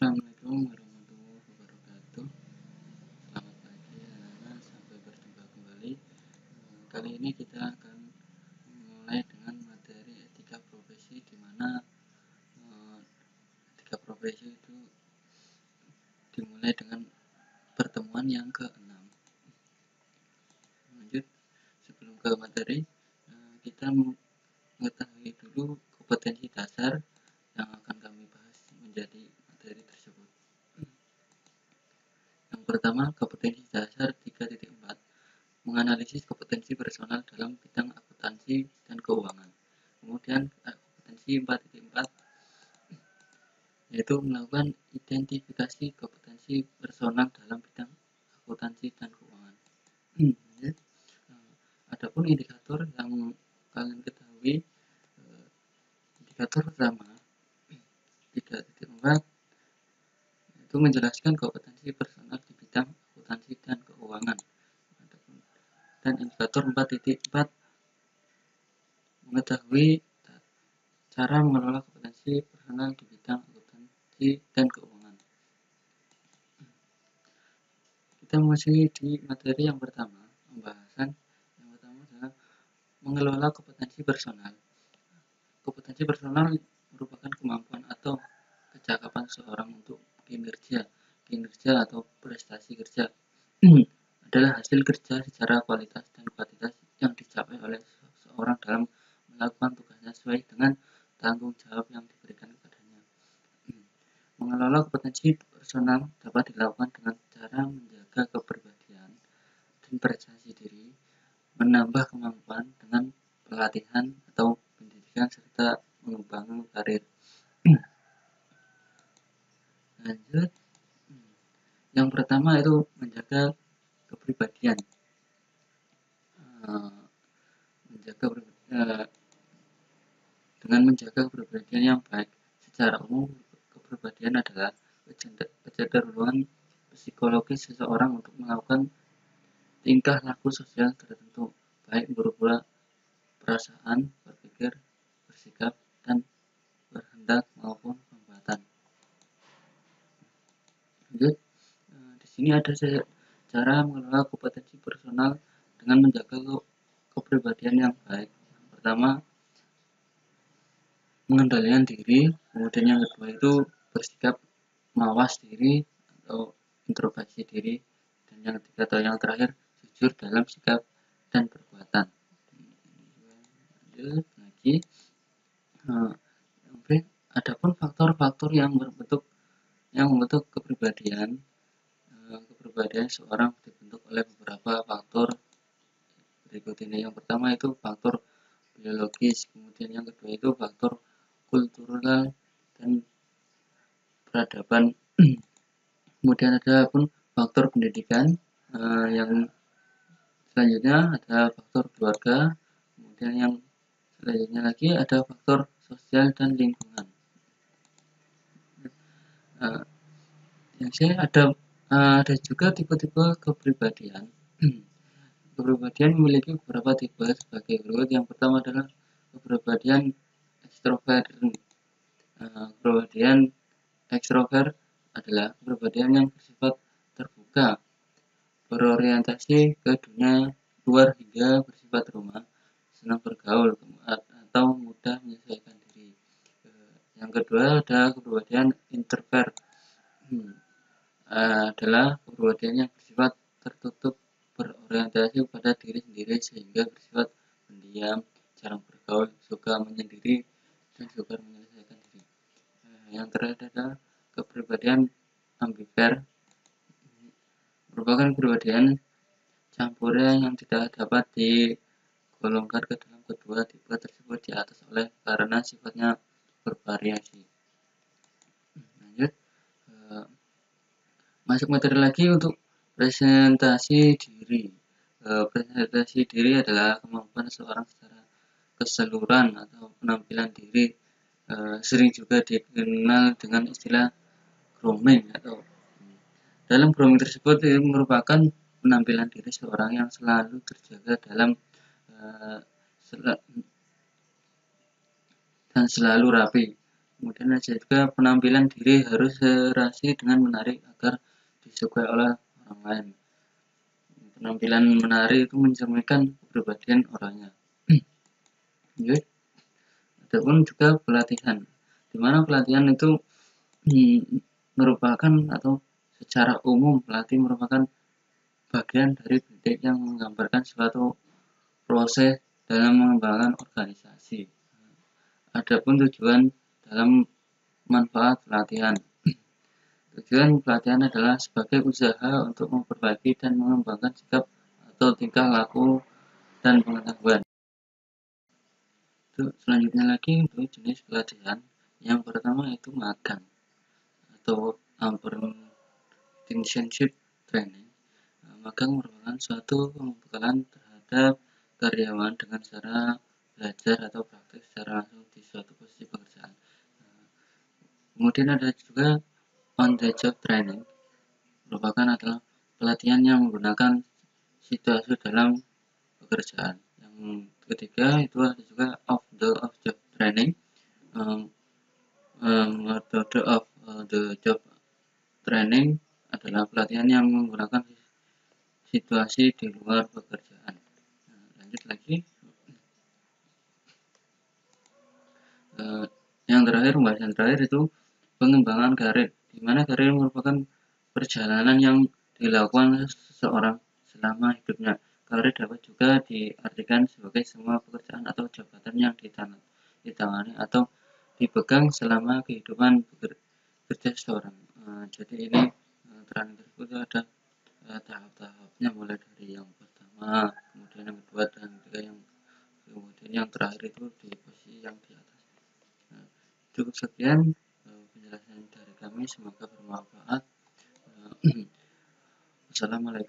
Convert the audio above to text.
Assalamualaikum warahmatullahi wabarakatuh. Selamat pagi anak-anak, sampai berjumpa kembali. Kali ini kita akan mulai dengan materi etika profesi, di mana etika profesi itu dimulai dengan pertemuan yang ke-6. Lanjut, sebelum ke materi, kita mengetahui dulu kompetensi dasar yang akan kami bahas menjadi materi tersebut. Yang pertama, kompetensi dasar 3.4, menganalisis kompetensi personal dalam bidang akuntansi dan keuangan. Kemudian kompetensi 4.4 yaitu melakukan identifikasi kompetensi personal dalam bidang akuntansi dan keuangan. Adapun indikator yang kalian ketahui, indikator pertama 3.4 itu menjelaskan kompetensi personal di bidang akuntansi dan keuangan. Dan indikator 4.4 mengetahui cara mengelola kompetensi personal di bidang akuntansi dan keuangan. Kita masih di materi yang pertama, pembahasan yang pertama adalah mengelola kompetensi personal. Kompetensi personal merupakan kemampuan atau kecakapan seorang untuk kinerja atau prestasi kerja adalah hasil kerja secara kualitas dan kuantitas yang dicapai oleh seorang dalam melakukan tugasnya sesuai dengan tanggung jawab yang diberikan kepadanya. Mengelola kompetensi personal dapat dilakukan dengan cara menjaga kepribadian dan prestasi diri, menambah kemampuan dengan pelatihan atau pendidikan, serta mengembangkan karir. Lanjut, yang pertama itu menjaga kepribadian. Dengan menjaga kepribadian yang baik. Secara umum, kepribadian adalah kecenderungan psikologis seseorang untuk melakukan tingkah laku sosial tertentu, baik berupa perasaan, berpikir, bersikap, dan berhendak maupun perbuatan. Lanjut, di sini ada cara mengelola kompetensi personal dengan menjaga kepribadian yang baik. Yang pertama, mengendalikan diri. Kemudian yang kedua itu bersikap mawas diri atau introspeksi diri. Dan yang ketiga atau yang terakhir, jujur dalam sikap dan perbuatan. Lanjut lagi, adapun faktor-faktor yang membentuk kepribadian seorang dibentuk oleh beberapa faktor berikut ini. Yang pertama itu faktor biologis, kemudian yang kedua itu faktor kultural dan peradaban. Kemudian ada pun faktor pendidikan, yang selanjutnya ada faktor keluarga, kemudian yang selanjutnya lagi ada faktor sosial dan lingkungan. Yang saya ada juga tipe-tipe kepribadian. Kepribadian memiliki beberapa tipe sebagai berikut. Yang pertama adalah kepribadian ekstrovert. Kepribadian ekstrovert adalah kepribadian yang bersifat terbuka, berorientasi ke dunia luar hingga bersifat ramah, senang bergaul, atau mudah menyesuaikan diri. Yang kedua ada kepribadian introvert. Adalah kepribadian yang bersifat tertutup, berorientasi pada diri sendiri sehingga bersifat pendiam, jarang bergaul, suka menyendiri, dan suka menyelesaikan diri. Yang terakhir adalah kepribadian ambivert, merupakan kepribadian campuran yang tidak dapat digolongkan ke dalam kedua tipe tersebut di atas karena sifatnya bervariasi. Lanjut, masuk materi lagi untuk presentasi diri. Presentasi diri adalah kemampuan seorang secara keseluruhan atau penampilan diri, sering juga dikenal dengan istilah grooming. Dalam grooming tersebut merupakan penampilan diri seorang yang selalu terjaga dan selalu rapi. Kemudian ada juga penampilan diri harus serasi dengan menarik agar disukai oleh orang lain. Penampilan menarik itu mencerminkan kepribadian orangnya. Oke. Adapun juga pelatihan, di mana pelatihan itu merupakan atau secara umum pelatih merupakan bagian dari pendidik yang menggambarkan suatu proses dalam mengembangkan organisasi. Adapun tujuan dalam manfaat pelatihan. Tujuan pelatihan adalah sebagai usaha untuk memperbaiki dan mengembangkan sikap atau tingkah laku dan pengetahuan. Selanjutnya lagi untuk jenis pelatihan, yang pertama itu magang atau apprenticeship training. Magang merupakan suatu pembekalan terhadap karyawan dengan cara belajar atau praktik secara langsung di suatu posisi pekerjaan. Kemudian ada juga on the job training, merupakan adalah pelatihan yang menggunakan situasi dalam pekerjaan. Yang ketiga itu ada juga off job training. Metode of the job training adalah pelatihan yang menggunakan situasi di luar pekerjaan. Lanjut lagi. Yang terakhir, pembahasan terakhir itu pengembangan karir, di mana karir merupakan perjalanan yang dilakukan seseorang selama hidupnya. Karir dapat juga diartikan sebagai semua pekerjaan atau jabatan yang ditangani atau dipegang selama kehidupan bekerja seseorang. Jadi ini training tersebut ada tahap-tahapnya, mulai dari yang pertama, kemudian yang kedua, dan kemudian yang terakhir itu di posisi yang di atas. Cukup sekian penjelasan dari kami, semoga bermanfaat. Assalamualaikum.